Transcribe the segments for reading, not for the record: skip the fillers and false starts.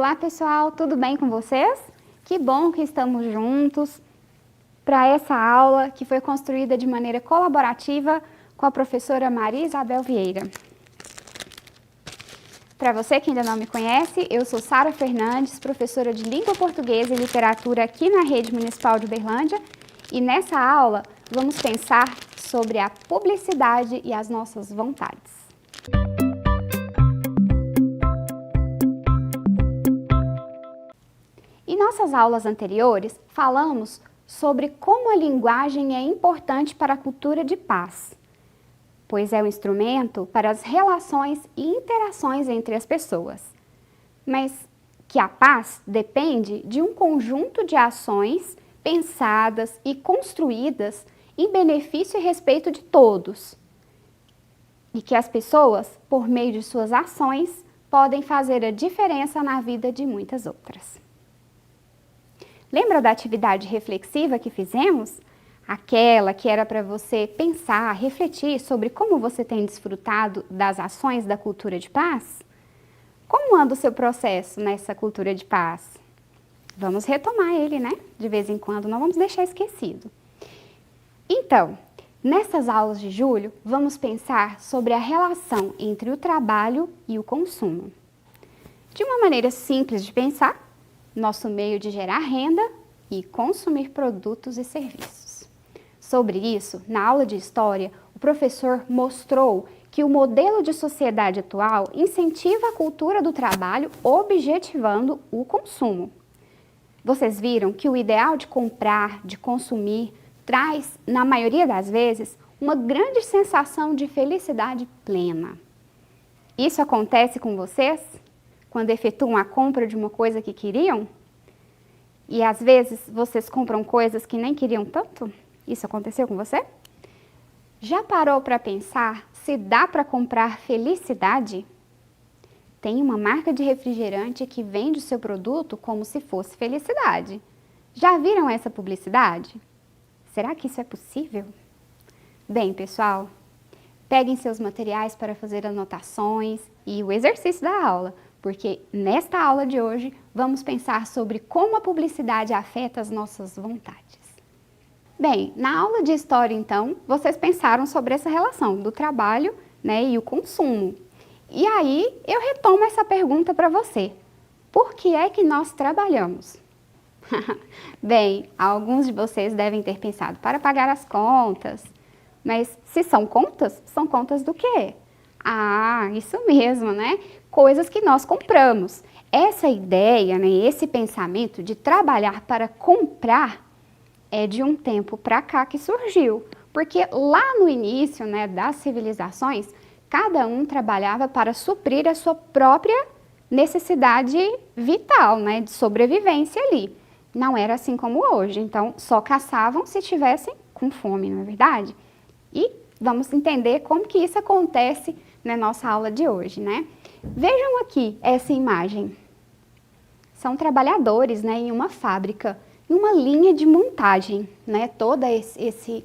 Olá pessoal, tudo bem com vocês? Que bom que estamos juntos para essa aula que foi construída de maneira colaborativa com a professora Maria Isabel Vieira. Para você que ainda não me conhece, eu sou Sara Fernandes, professora de Língua Portuguesa e Literatura aqui na Rede Municipal de Uberlândia, e nessa aula vamos pensar sobre a publicidade e as nossas vontades. Em nossas aulas anteriores, falamos sobre como a linguagem é importante para a cultura de paz, pois é um instrumento para as relações e interações entre as pessoas, mas que a paz depende de um conjunto de ações pensadas e construídas em benefício e respeito de todos, e que as pessoas, por meio de suas ações, podem fazer a diferença na vida de muitas outras. Lembra da atividade reflexiva que fizemos? Aquela que era para você pensar, refletir sobre como você tem desfrutado das ações da cultura de paz? Como anda o seu processo nessa cultura de paz? Vamos retomar ele, né? De vez em quando, não vamos deixar esquecido. Então, nessas aulas de julho, vamos pensar sobre a relação entre o trabalho e o consumo. De uma maneira simples de pensar, nosso meio de gerar renda e consumir produtos e serviços. Sobre isso, na aula de História, o professor mostrou que o modelo de sociedade atual incentiva a cultura do trabalho objetivando o consumo. Vocês viram que o ideal de comprar, de consumir, traz, na maioria das vezes, uma grande sensação de felicidade plena. Isso acontece com vocês? Quando efetuam a compra de uma coisa que queriam? E às vezes vocês compram coisas que nem queriam tanto? Isso aconteceu com você? Já parou para pensar se dá para comprar felicidade? Tem uma marca de refrigerante que vende o seu produto como se fosse felicidade. Já viram essa publicidade? Será que isso é possível? Bem, pessoal, peguem seus materiais para fazer anotações e o exercício da aula, porque nesta aula de hoje vamos pensar sobre como a publicidade afeta as nossas vontades. Bem, na aula de História, então, vocês pensaram sobre essa relação do trabalho, né, e o consumo. E aí eu retomo essa pergunta para você. Por que é que nós trabalhamos? Bem, alguns de vocês devem ter pensado para pagar as contas. Mas se são contas do quê? Ah, isso mesmo, né? Coisas que nós compramos. Essa ideia, né, esse pensamento de trabalhar para comprar é de um tempo para cá que surgiu. Porque lá no início, né, das civilizações, cada um trabalhava para suprir a sua própria necessidade vital, né, de sobrevivência ali. Não era assim como hoje, então só caçavam se tivessem com fome, não é verdade? E vamos entender como que isso acontece na nossa aula de hoje, né? Vejam aqui essa imagem. São trabalhadores, né, em uma fábrica, em uma linha de montagem, né? Todo esse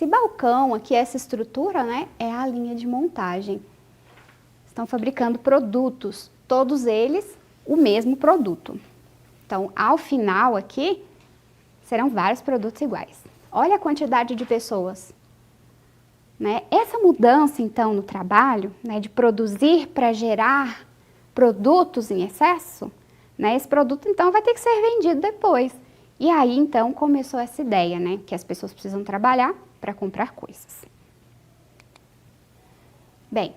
balcão aqui, essa estrutura, né, é a linha de montagem. Estão fabricando produtos, todos eles o mesmo produto. Então, ao final aqui, serão vários produtos iguais. Olha a quantidade de pessoas. Né? Essa mudança, então, no trabalho, né, de produzir para gerar produtos em excesso, né, esse produto, então, vai ter que ser vendido depois. E aí, então, começou essa ideia, né, que as pessoas precisam trabalhar para comprar coisas. Bem,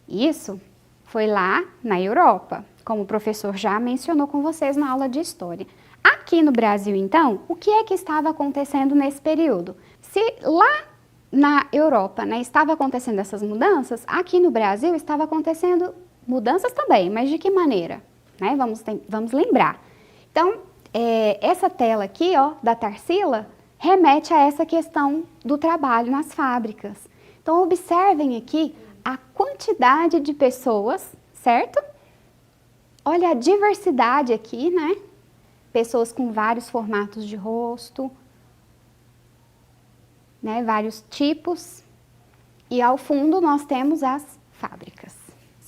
isso foi lá na Europa, como o professor já mencionou com vocês na aula de História. Aqui no Brasil, então, o que é que estava acontecendo nesse período? Se lá na Europa, né, estava acontecendo essas mudanças, aqui no Brasil estava acontecendo mudanças também, mas de que maneira? Né? Vamos lembrar. Então, essa tela aqui, ó, da Tarsila, remete a essa questão do trabalho nas fábricas. Então, observem aqui a quantidade de pessoas, certo? Olha a diversidade aqui, né? Pessoas com vários formatos de rosto, né? Vários tipos. E ao fundo nós temos as fábricas,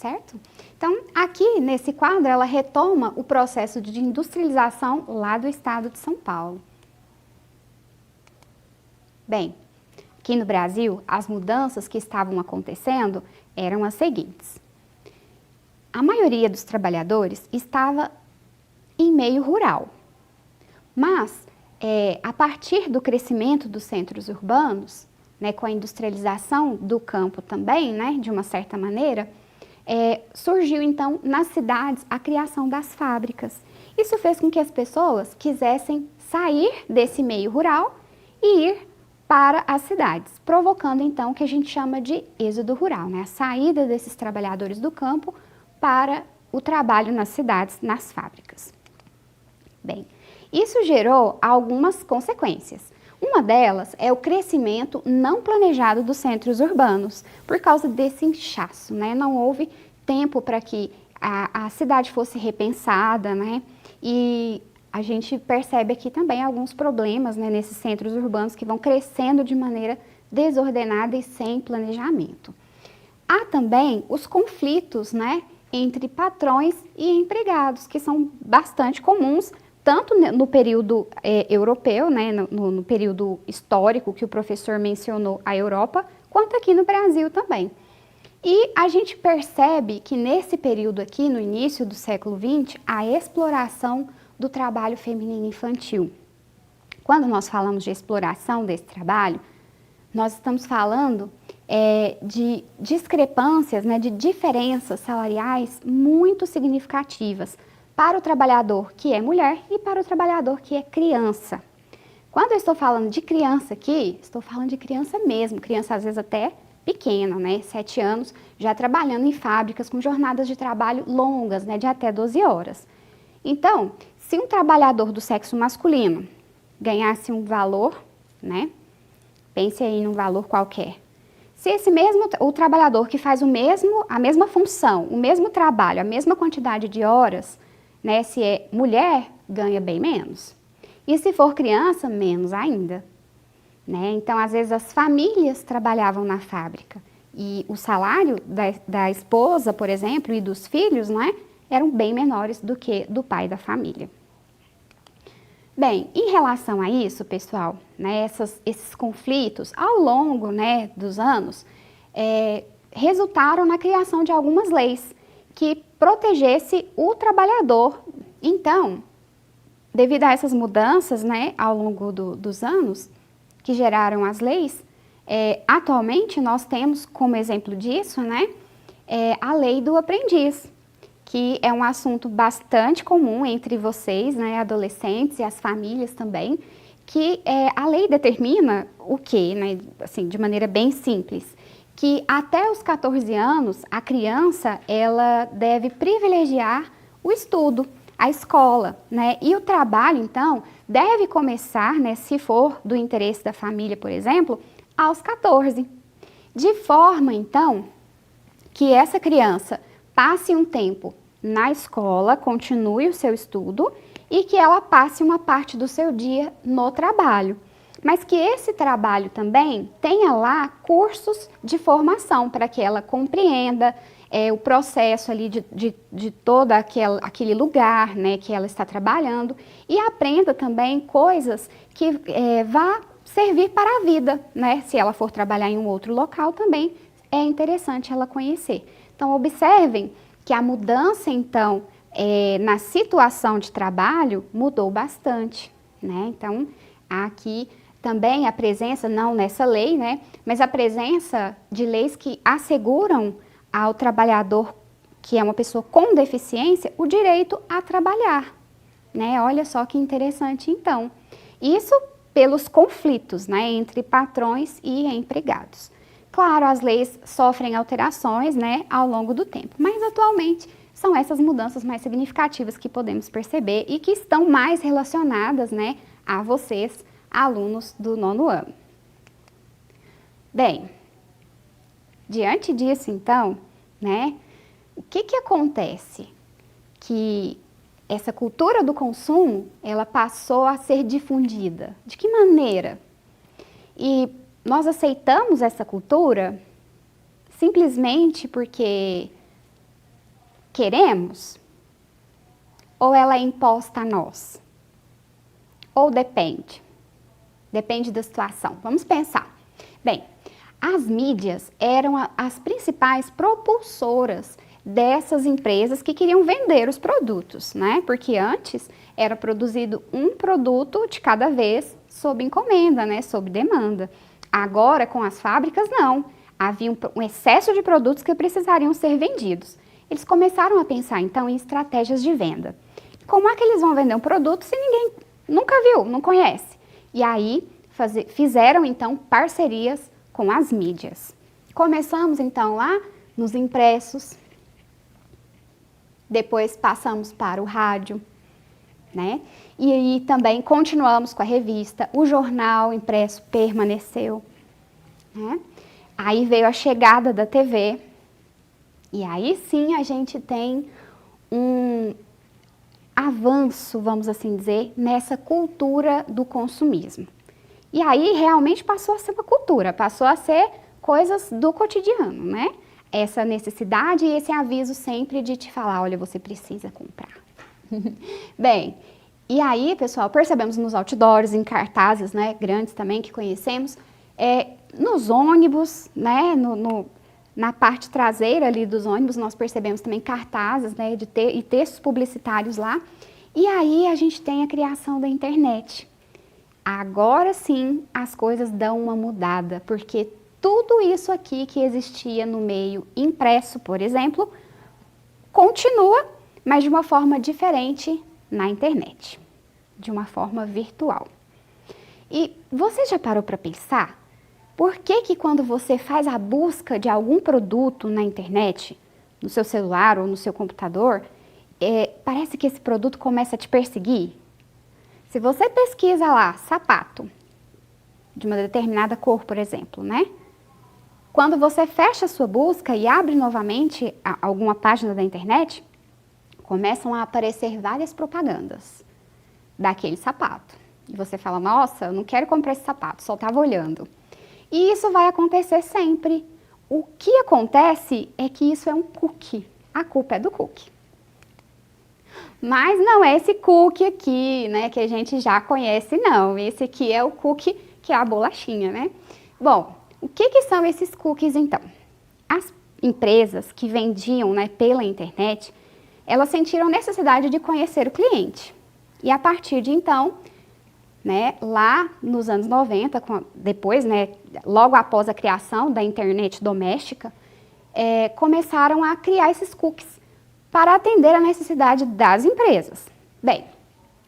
certo? Então, aqui nesse quadro, ela retoma o processo de industrialização lá do estado de São Paulo. Bem, aqui no Brasil, as mudanças que estavam acontecendo eram as seguintes. A maioria dos trabalhadores estava em meio rural, mas a partir do crescimento dos centros urbanos, né, com a industrialização do campo também, né, de uma certa maneira, surgiu então nas cidades a criação das fábricas. Isso fez com que as pessoas quisessem sair desse meio rural e ir para as cidades, provocando então o que a gente chama de êxodo rural, né? A saída desses trabalhadores do campo para o trabalho nas cidades, nas fábricas. Bem, isso gerou algumas consequências. Uma delas é o crescimento não planejado dos centros urbanos, por causa desse inchaço, né? Não houve tempo para que a cidade fosse repensada, né? E a gente percebe aqui também alguns problemas, né, nesses centros urbanos que vão crescendo de maneira desordenada e sem planejamento. Há também os conflitos, né, entre patrões e empregados, que são bastante comuns, tanto no período europeu, né, no período histórico que o professor mencionou, a Europa, quanto aqui no Brasil também. E a gente percebe que nesse período aqui, no início do século XX, a exploração do trabalho feminino infantil. Quando nós falamos de exploração desse trabalho, nós estamos falando de discrepâncias, né, de diferenças salariais muito significativas para o trabalhador que é mulher e para o trabalhador que é criança. Quando eu estou falando de criança aqui, estou falando de criança mesmo, criança às vezes até pequena, né, 7 anos, já trabalhando em fábricas com jornadas de trabalho longas, né, de até 12 horas. Então, se um trabalhador do sexo masculino ganhasse um valor, né, pense aí num valor qualquer. Se o trabalhador que faz a mesma função, o mesmo trabalho, a mesma quantidade de horas, né, se é mulher, ganha bem menos. E se for criança, menos ainda. Né? Então, às vezes, as famílias trabalhavam na fábrica e o salário da esposa, por exemplo, e dos filhos, né, eram bem menores do que do pai da família. Bem, em relação a isso, pessoal, né, esses conflitos ao longo, né, dos anos resultaram na criação de algumas leis que protegesse o trabalhador. Então, devido a essas mudanças, né, ao longo dos anos que geraram as leis, atualmente nós temos como exemplo disso, né, a lei do aprendiz, que é um assunto bastante comum entre vocês, né, adolescentes e as famílias também, que a lei determina o quê, né, assim, de maneira bem simples, que até os 14 anos a criança ela deve privilegiar o estudo, a escola, né, e o trabalho então deve começar, né, se for do interesse da família, por exemplo, aos 14, de forma então que essa criança passe um tempo na escola, continue o seu estudo e que ela passe uma parte do seu dia no trabalho. Mas que esse trabalho também tenha lá cursos de formação para que ela compreenda o processo ali de todo aquele lugar, né, que ela está trabalhando e aprenda também coisas que vá servir para a vida, né? Se ela for trabalhar em um outro local também é interessante ela conhecer. Então, observem que a mudança, então, na situação de trabalho mudou bastante, né? Então, aqui também a presença, não nessa lei, né? Mas a presença de leis que asseguram ao trabalhador, que é uma pessoa com deficiência, o direito a trabalhar, né? Olha só que interessante, então. Isso pelos conflitos, né? Entre patrões e empregados. Claro, as leis sofrem alterações, né, ao longo do tempo, mas atualmente são essas mudanças mais significativas que podemos perceber e que estão mais relacionadas, né, a vocês, alunos do 9º ano. Bem, diante disso, então, né, o que acontece? Que essa cultura do consumo, ela passou a ser difundida. De que maneira? E nós aceitamos essa cultura simplesmente porque queremos? Ou ela é imposta a nós? Ou depende? Depende da situação. Vamos pensar. Bem, as mídias eram as principais propulsoras dessas empresas que queriam vender os produtos, né? Porque antes era produzido um produto de cada vez sob encomenda, né? Sob demanda. Agora, com as fábricas, não. Havia um excesso de produtos que precisariam ser vendidos. Eles começaram a pensar, então, em estratégias de venda. Como é que eles vão vender um produto se ninguém nunca viu, não conhece? E aí, fizeram, então, parcerias com as mídias. Começamos, então, lá nos impressos, depois passamos para o rádio, né? E aí também continuamos com a revista, o jornal impresso permaneceu, né? Aí veio a chegada da TV, e aí sim a gente tem um avanço, vamos assim dizer, nessa cultura do consumismo. E aí realmente passou a ser uma cultura, passou a ser coisas do cotidiano, né? Essa necessidade e esse aviso sempre de te falar, olha, você precisa comprar. Bem, e aí, pessoal, percebemos nos outdoors, em cartazes, né, grandes também que conhecemos, nos ônibus, né, na parte traseira ali dos ônibus, nós percebemos também cartazes, né, e textos publicitários lá. E aí a gente tem a criação da internet. Agora sim as coisas dão uma mudada, porque tudo isso aqui que existia no meio impresso, por exemplo, continua, mas de uma forma diferente na internet, de uma forma virtual. E você já parou para pensar por que quando você faz a busca de algum produto na internet, no seu celular ou no seu computador, parece que esse produto começa a te perseguir? Se você pesquisa lá, sapato, de uma determinada cor, por exemplo, né? Quando você fecha a sua busca e abre novamente alguma página da internet, começam a aparecer várias propagandas daquele sapato. E você fala, nossa, eu não quero comprar esse sapato, só estava olhando. E isso vai acontecer sempre. O que acontece é que isso é um cookie. A culpa é do cookie. Mas não é esse cookie aqui, né, que a gente já conhece, não. Esse aqui é o cookie, que é a bolachinha, né? Bom, o que são esses cookies, então? As empresas que vendiam, né, pela internet, elas sentiram necessidade de conhecer o cliente. E a partir de então, né, lá nos anos 90, depois, né, logo após a criação da internet doméstica, começaram a criar esses cookies para atender a necessidade das empresas. Bem,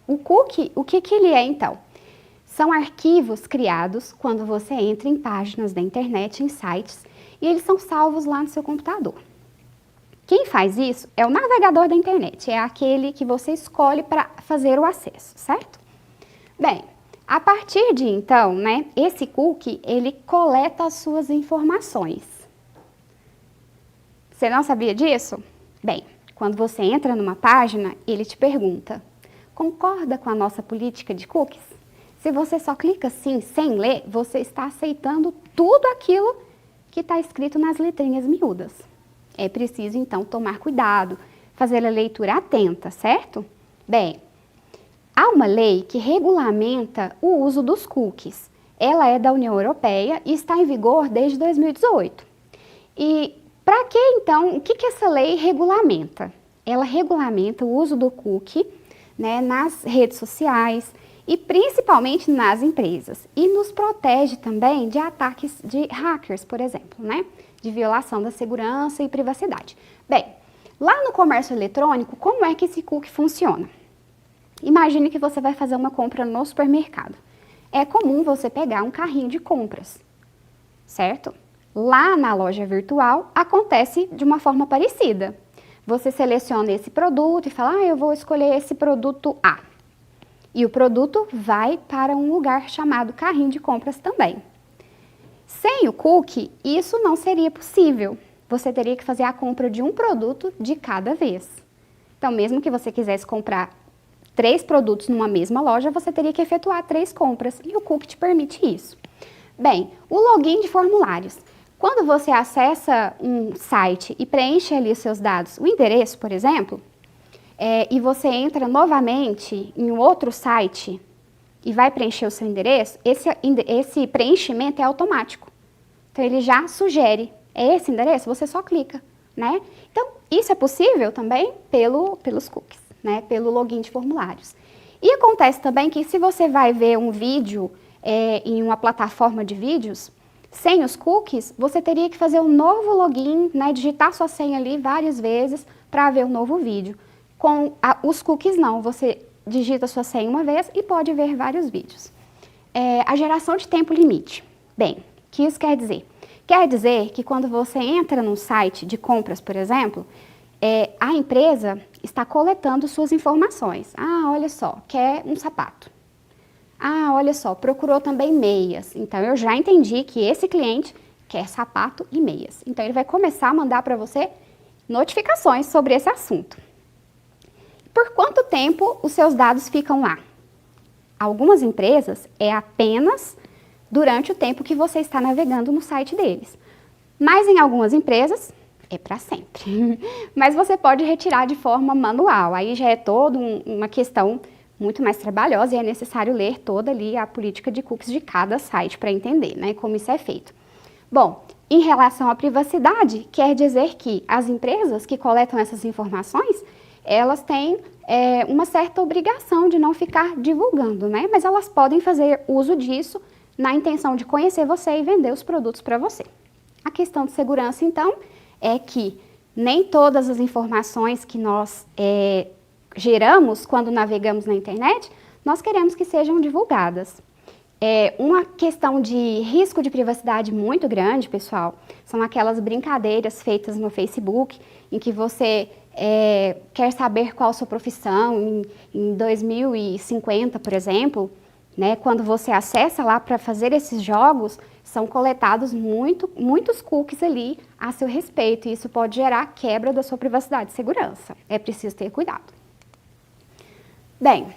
o cookie, o que ele é então? São arquivos criados quando você entra em páginas da internet, em sites, e eles são salvos lá no seu computador. Quem faz isso é o navegador da internet, é aquele que você escolhe para fazer o acesso, certo? Bem, a partir de então, né, esse cookie, ele coleta as suas informações. Você não sabia disso? Bem, quando você entra numa página, ele te pergunta, concorda com a nossa política de cookies? Se você só clica assim, sem ler, você está aceitando tudo aquilo que está escrito nas letrinhas miúdas. É preciso, então, tomar cuidado, fazer a leitura atenta, certo? Bem, há uma lei que regulamenta o uso dos cookies. Ela é da União Europeia e está em vigor desde 2018. E para que, então, o que essa lei regulamenta? Ela regulamenta o uso do cookie, né, nas redes sociais e principalmente nas empresas. E nos protege também de ataques de hackers, por exemplo, né? De violação da segurança e privacidade. Bem, lá no comércio eletrônico, como é que esse cookie funciona? Imagine que você vai fazer uma compra no supermercado. É comum você pegar um carrinho de compras, certo? Lá na loja virtual acontece de uma forma parecida. Você seleciona esse produto e fala, eu vou escolher esse produto A. E o produto vai para um lugar chamado carrinho de compras também. Sem o cookie, isso não seria possível. Você teria que fazer a compra de um produto de cada vez. Então, mesmo que você quisesse comprar 3 produtos numa mesma loja, você teria que efetuar 3 compras. E o cookie te permite isso. Bem, o login de formulários. Quando você acessa um site e preenche ali os seus dados, o endereço, por exemplo, e você entra novamente em um outro site e vai preencher o seu endereço, esse preenchimento é automático. Então, ele já sugere, é esse endereço, você só clica, né? Então, isso é possível também pelos cookies, né? Pelo login de formulários. E acontece também que se você vai ver um vídeo em uma plataforma de vídeos, sem os cookies, você teria que fazer um novo login, né? Digitar sua senha ali várias vezes para ver um novo vídeo. Com os cookies não, você digita sua senha uma vez e pode ver vários vídeos. A geração de tempo limite. Bem, o que isso quer dizer? Quer dizer que quando você entra num site de compras, por exemplo, a empresa está coletando suas informações. Ah, olha só, quer um sapato. Ah, olha só, procurou também meias. Então, eu já entendi que esse cliente quer sapato e meias. Então, ele vai começar a mandar para você notificações sobre esse assunto. Por quanto tempo os seus dados ficam lá? Algumas empresas é apenas durante o tempo que você está navegando no site deles. Mas em algumas empresas é para sempre. Mas você pode retirar de forma manual. Aí já é toda uma questão muito mais trabalhosa e é necessário ler toda ali a política de cookies de cada site para entender, né, como isso é feito. Bom, em relação à privacidade, quer dizer que as empresas que coletam essas informações, elas têm uma certa obrigação de não ficar divulgando, né? Mas elas podem fazer uso disso na intenção de conhecer você e vender os produtos para você. A questão de segurança, então, é que nem todas as informações que nós geramos quando navegamos na internet, nós queremos que sejam divulgadas. Uma questão de risco de privacidade muito grande, pessoal, são aquelas brincadeiras feitas no Facebook, em que você quer saber qual a sua profissão em 2050, por exemplo, né? Quando você acessa lá para fazer esses jogos, são coletados muitos cookies ali a seu respeito, e isso pode gerar quebra da sua privacidade e segurança. É preciso ter cuidado. Bem,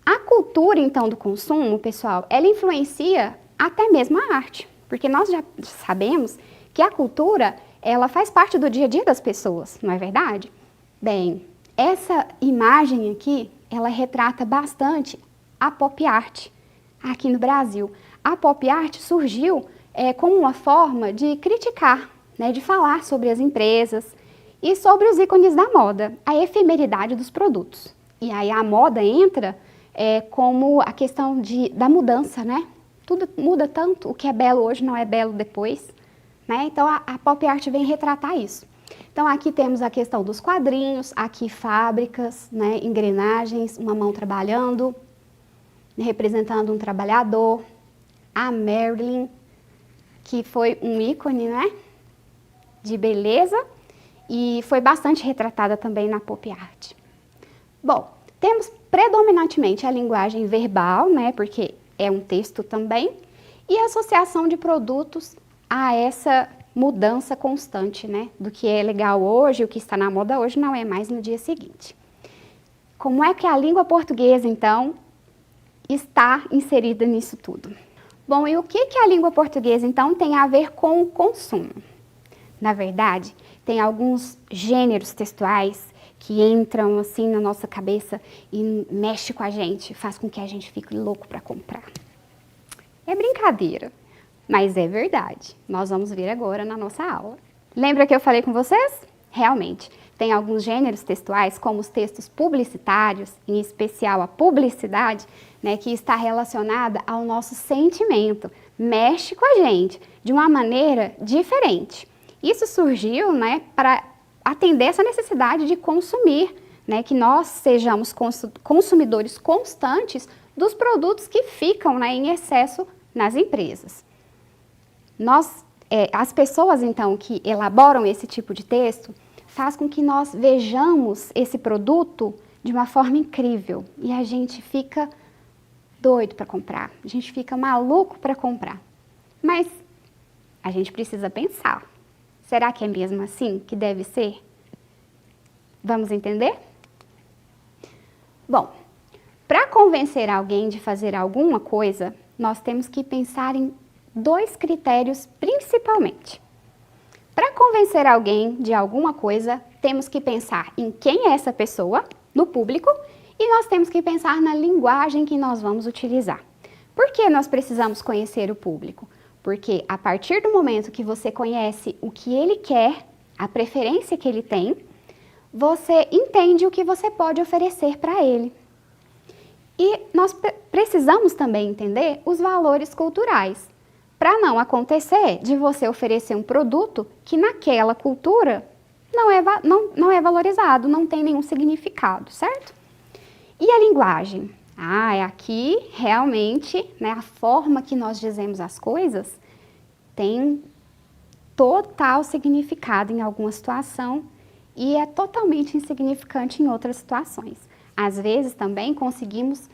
a cultura, então, do consumo, pessoal, ela influencia até mesmo a arte, porque nós já sabemos que a cultura, ela faz parte do dia a dia das pessoas, não é verdade? Bem, essa imagem aqui, ela retrata bastante a pop art aqui no Brasil. A pop art surgiu como uma forma de criticar, né, de falar sobre as empresas e sobre os ícones da moda, a efemeridade dos produtos. E aí a moda entra como a questão da mudança, né? Tudo muda tanto, o que é belo hoje não é belo depois, né? Então a pop art vem retratar isso. Então aqui temos a questão dos quadrinhos, aqui fábricas, né, engrenagens, uma mão trabalhando, representando um trabalhador, a Marilyn, que foi um ícone, né, de beleza e foi bastante retratada também na pop art. Bom, temos predominantemente a linguagem verbal, né, porque é um texto também, e a associação de produtos a essa mudança constante, né, do que é legal hoje, o que está na moda hoje não é mais no dia seguinte. Como é que a língua portuguesa, então, está inserida nisso tudo? Bom, e o que a língua portuguesa, então, tem a ver com o consumo? Na verdade, tem alguns gêneros textuais que entram assim na nossa cabeça e mexe com a gente, faz com que a gente fique louco para comprar. É brincadeira, mas é verdade. Nós vamos ver agora na nossa aula. Lembra que eu falei com vocês? Realmente, tem alguns gêneros textuais, como os textos publicitários, em especial a publicidade, né, que está relacionada ao nosso sentimento, mexe com a gente de uma maneira diferente. Isso surgiu, né, para atender essa necessidade de consumir, né, que nós sejamos consumidores constantes dos produtos que ficam, né, em excesso nas empresas. As pessoas, então, que elaboram esse tipo de texto, faz com que nós vejamos esse produto de uma forma incrível e a gente fica doido para comprar, a gente fica maluco para comprar. Mas a gente precisa pensar, será que é mesmo assim que deve ser? Vamos entender? Bom, para convencer alguém de fazer alguma coisa, nós temos que pensar em 2 critérios principalmente. Para convencer alguém de alguma coisa, temos que pensar em quem é essa pessoa, no público, e nós temos que pensar na linguagem que nós vamos utilizar. Por que nós precisamos conhecer o público? Porque a partir do momento que você conhece o que ele quer, a preferência que ele tem, você entende o que você pode oferecer para ele. E nós precisamos também entender os valores culturais, para não acontecer de você oferecer um produto que naquela cultura não é valorizado, não tem nenhum significado, certo? E a linguagem? Aqui realmente, né, a forma que nós dizemos as coisas tem total significado em alguma situação e é totalmente insignificante em outras situações. Às vezes também conseguimos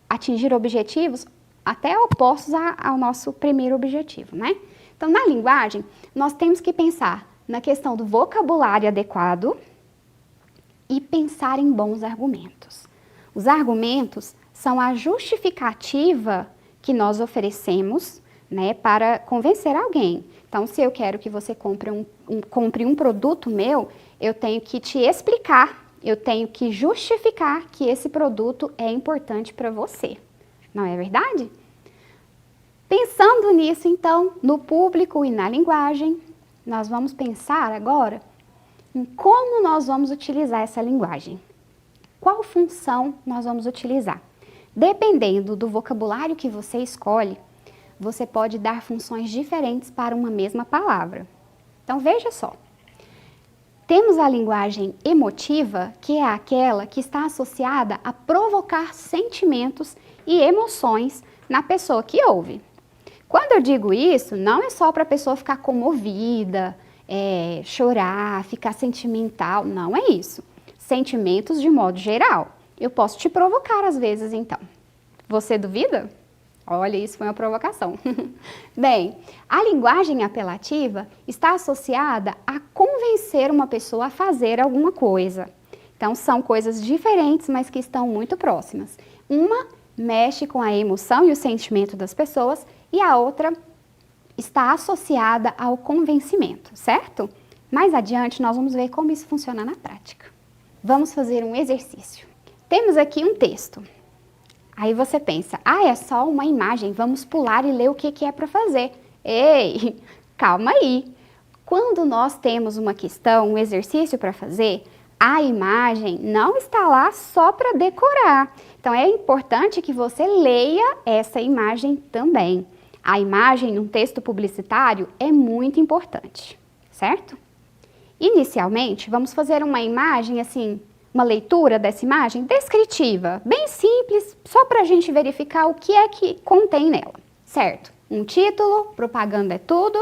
atingir objetivos até opostos ao nosso primeiro objetivo, né? Então, na linguagem, nós temos que pensar na questão do vocabulário adequado e pensar em bons argumentos. Os argumentos são a justificativa que nós oferecemos, né, para convencer alguém. Então, se eu quero que você compre um produto meu, eu tenho que te explicar, eu tenho que justificar que esse produto é importante para você. Não é verdade? Pensando nisso, então, no público e na linguagem, nós vamos pensar agora em como nós vamos utilizar essa linguagem. Qual função nós vamos utilizar? Dependendo do vocabulário que você escolhe, você pode dar funções diferentes para uma mesma palavra. Então, veja só. Temos a linguagem emotiva, que é aquela que está associada a provocar sentimentos e emoções na pessoa que ouve. Quando eu digo isso, não é só para a pessoa ficar comovida, chorar, ficar sentimental, não é isso. Sentimentos de modo geral. Eu posso te provocar às vezes, então. Você duvida? Olha, isso foi uma provocação. Bem, a linguagem apelativa está associada a convencer uma pessoa a fazer alguma coisa. Então, são coisas diferentes, mas que estão muito próximas. Uma mexe com a emoção e o sentimento das pessoas e a outra está associada ao convencimento, certo? Mais adiante, nós vamos ver como isso funciona na prática. Vamos fazer um exercício. Temos aqui um texto. Aí você pensa, é só uma imagem, vamos pular e ler o que é para fazer. Ei, calma aí. Quando nós temos uma questão, um exercício para fazer, a imagem não está lá só para decorar. Então, é importante que você leia essa imagem também. A imagem num texto publicitário é muito importante, certo? Inicialmente, vamos fazer uma imagem assim, uma leitura dessa imagem descritiva, bem simples, só para a gente verificar o que é que contém nela, certo? Um título, propaganda é tudo,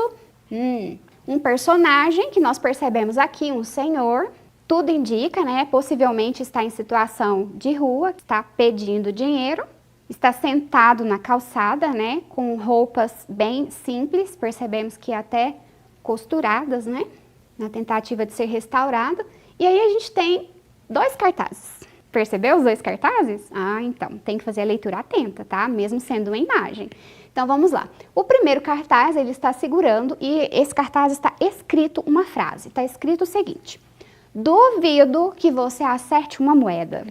um personagem que nós percebemos aqui, um senhor, tudo indica, né, possivelmente está em situação de rua, está pedindo dinheiro, está sentado na calçada, né, com roupas bem simples, percebemos que até costuradas, né, na tentativa de ser restaurado, e aí a gente tem 2 cartazes. Percebeu os 2 cartazes? Então, tem que fazer a leitura atenta, tá? Mesmo sendo uma imagem. Então, vamos lá. O primeiro cartaz, ele está segurando e esse cartaz está escrito uma frase. Está escrito o seguinte: duvido que você acerte uma moeda.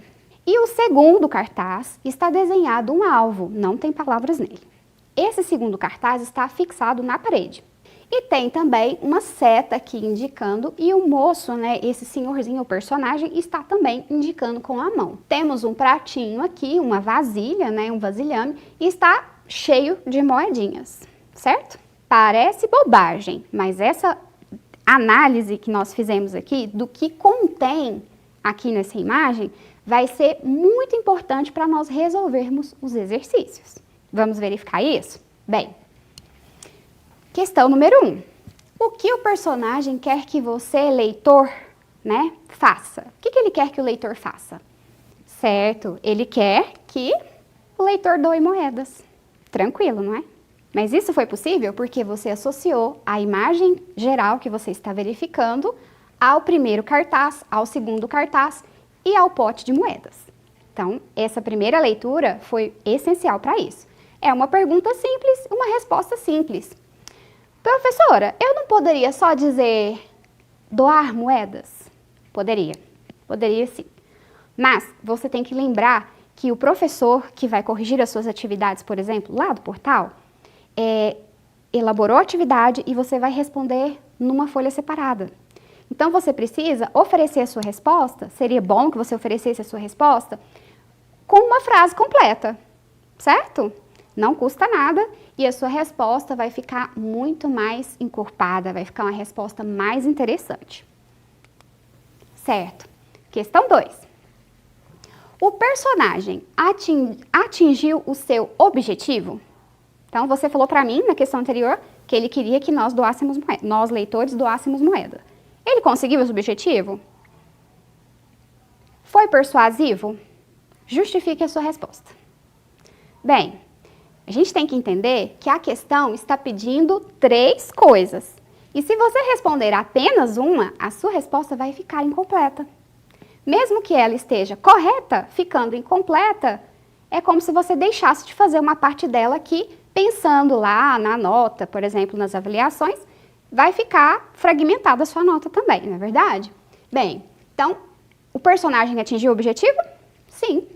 E o segundo cartaz está desenhado um alvo, não tem palavras nele. Esse segundo cartaz está fixado na parede. E tem também uma seta aqui indicando, e o moço, né, esse senhorzinho, o personagem, está também indicando com a mão. Temos um pratinho aqui, uma vasilha, né, um vasilhame, e está cheio de moedinhas, certo? Parece bobagem, mas essa análise que nós fizemos aqui, do que contém aqui nessa imagem, vai ser muito importante para nós resolvermos os exercícios. Vamos verificar isso? Bem, questão número 1. O que o personagem quer que você, leitor, né, faça? O que ele quer que o leitor faça? Certo, ele quer que o leitor doe moedas. Tranquilo, não é? Mas isso foi possível porque você associou a imagem geral que você está verificando ao primeiro cartaz, ao segundo cartaz e ao pote de moedas. Então, essa primeira leitura foi essencial para isso. É uma pergunta simples, uma resposta simples. Professora, eu não poderia só dizer doar moedas? Poderia sim. Mas você tem que lembrar que o professor que vai corrigir as suas atividades, por exemplo, lá do portal, elaborou a atividade e você vai responder numa folha separada. Então você precisa oferecer a sua resposta, seria bom que você oferecesse a sua resposta com uma frase completa, certo? Não custa nada e a sua resposta vai ficar muito mais encorpada, vai ficar uma resposta mais interessante. Certo. Questão 2. O personagem atingiu o seu objetivo? Então, você falou para mim, na questão anterior, que ele queria que nós doássemos moeda, nós, leitores, doássemos moeda. Ele conseguiu esse objetivo? Foi persuasivo? Justifique a sua resposta. Bem, a gente tem que entender que a questão está pedindo 3 coisas. E se você responder apenas uma, a sua resposta vai ficar incompleta. Mesmo que ela esteja correta, ficando incompleta, é como se você deixasse de fazer uma parte dela que, pensando lá na nota, por exemplo, nas avaliações, vai ficar fragmentada a sua nota também, não é verdade? Bem, então, o personagem atingiu o objetivo? Sim.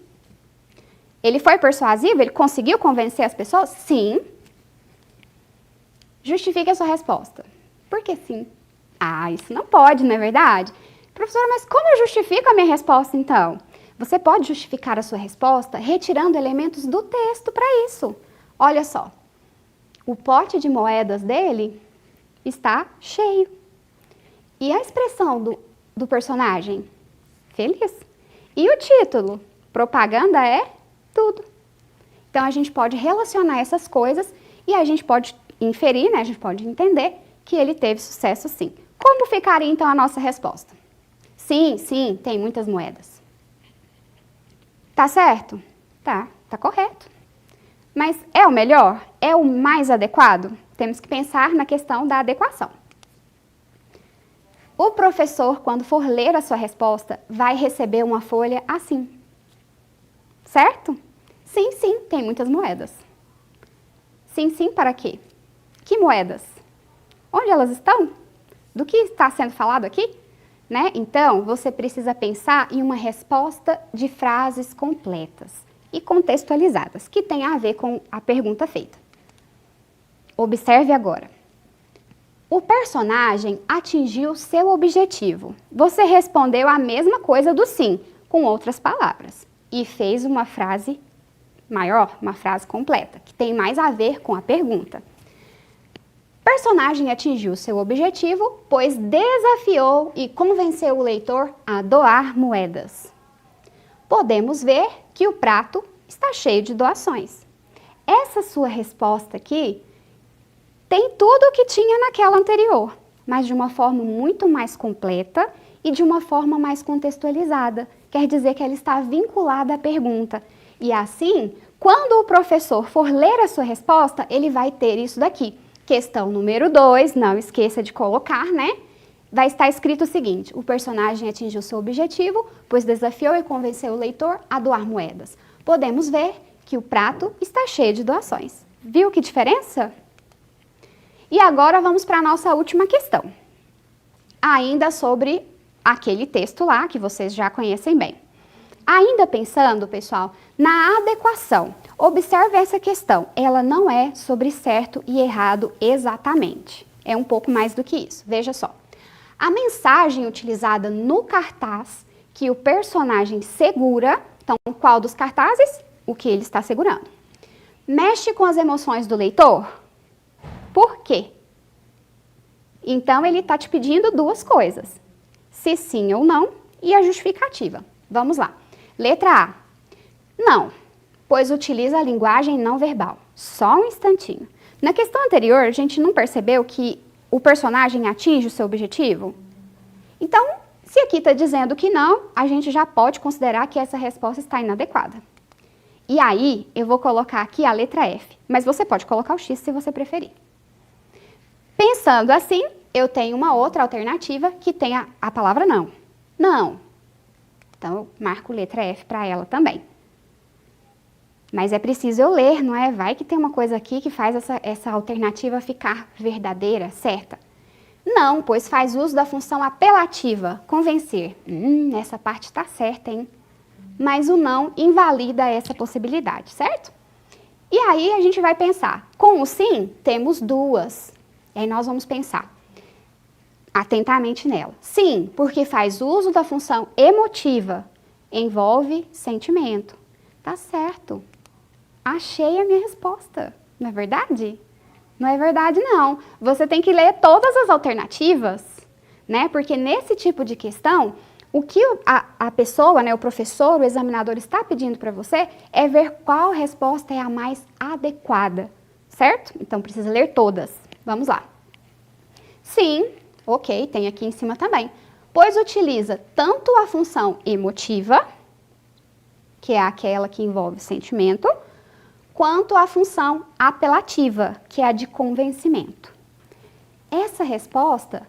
Ele foi persuasivo? Ele conseguiu convencer as pessoas? Sim. Justifique a sua resposta. Por que sim? Ah, isso não pode, não é verdade? Professora, mas como eu justifico a minha resposta, então? Você pode justificar a sua resposta retirando elementos do texto para isso. Olha só, o pote de moedas dele está cheio. E a expressão do personagem? Feliz. E o título? Propaganda é tudo. Então, a gente pode relacionar essas coisas e a gente pode inferir, né? A gente pode entender que ele teve sucesso sim. Como ficaria, então, a nossa resposta? Sim, tem muitas moedas. Tá certo? Tá correto. Mas é o melhor? É o mais adequado? Temos que pensar na questão da adequação. O professor, quando for ler a sua resposta, vai receber uma folha assim. Certo? Sim, tem muitas moedas. Sim, para quê? Que moedas? Onde elas estão? Do que está sendo falado aqui? Né? Então, você precisa pensar em uma resposta de frases completas e contextualizadas, que tem a ver com a pergunta feita. Observe agora. O personagem atingiu seu objetivo. Você respondeu a mesma coisa do sim, com outras palavras, e fez uma frase maior, uma frase completa, que tem mais a ver com a pergunta. Personagem atingiu seu objetivo, pois desafiou e convenceu o leitor a doar moedas. Podemos ver que o prato está cheio de doações. Essa sua resposta aqui tem tudo o que tinha naquela anterior, mas de uma forma muito mais completa e de uma forma mais contextualizada. Quer dizer que ela está vinculada à pergunta. E assim, quando o professor for ler a sua resposta, ele vai ter isso daqui. Questão número 2, não esqueça de colocar, né? Vai estar escrito o seguinte: o personagem atingiu seu objetivo, pois desafiou e convenceu o leitor a doar moedas. Podemos ver que o prato está cheio de doações. Viu que diferença? E agora vamos para a nossa última questão. Ainda sobre aquele texto lá que vocês já conhecem bem. Ainda pensando, pessoal, na adequação. Observe essa questão, ela não é sobre certo e errado exatamente. É um pouco mais do que isso. Veja só. A mensagem utilizada no cartaz que o personagem segura, então qual dos cartazes? O que ele está segurando. Mexe com as emoções do leitor? Por quê? Então ele está te pedindo 2 coisas. Se sim ou não e a justificativa. Vamos lá. Letra A. Não, pois utiliza a linguagem não verbal. Só um instantinho. Na questão anterior, a gente não percebeu que o personagem atinge o seu objetivo? Então, se aqui está dizendo que não, a gente já pode considerar que essa resposta está inadequada. E aí, eu vou colocar aqui a letra F, mas você pode colocar o X se você preferir. Pensando assim, eu tenho uma outra alternativa que tem a palavra não. Não. Então, eu marco letra F para ela também. Mas é preciso eu ler, não é? Vai que tem uma coisa aqui que faz essa alternativa ficar verdadeira, certa. Não, pois faz uso da função apelativa, convencer. Essa parte está certa, hein? Mas o não invalida essa possibilidade, certo? E aí a gente vai pensar, com o sim, temos duas. E aí nós vamos pensar atentamente nela. Sim, porque faz uso da função emotiva, envolve sentimento. Tá certo. Achei a minha resposta, não é verdade? Não é verdade, não. Você tem que ler todas as alternativas, né? Porque nesse tipo de questão, o que a pessoa, né, o professor, o examinador está pedindo para você é ver qual resposta é a mais adequada, certo? Então, precisa ler todas. Vamos lá. Sim, ok, tem aqui em cima também. Pois utiliza tanto a função emotiva, que é aquela que envolve sentimento, quanto a função apelativa, que é a de convencimento. Essa resposta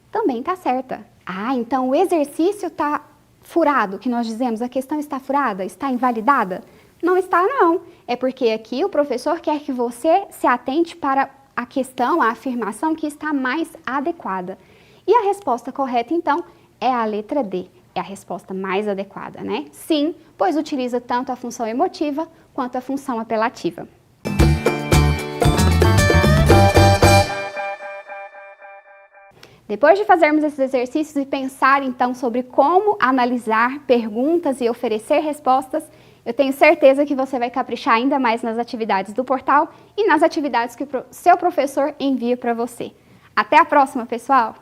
também está certa. Então o exercício está furado, que nós dizemos, a questão está furada, está invalidada? Não está, não. É porque aqui o professor quer que você se atente para a questão, a afirmação que está mais adequada. E a resposta correta, então, é a letra D. É a resposta mais adequada, né? Sim, pois utiliza tanto a função emotiva quanto a função apelativa. Depois de fazermos esses exercícios e pensar então sobre como analisar perguntas e oferecer respostas, eu tenho certeza que você vai caprichar ainda mais nas atividades do portal e nas atividades que o seu professor envia para você. Até a próxima, pessoal!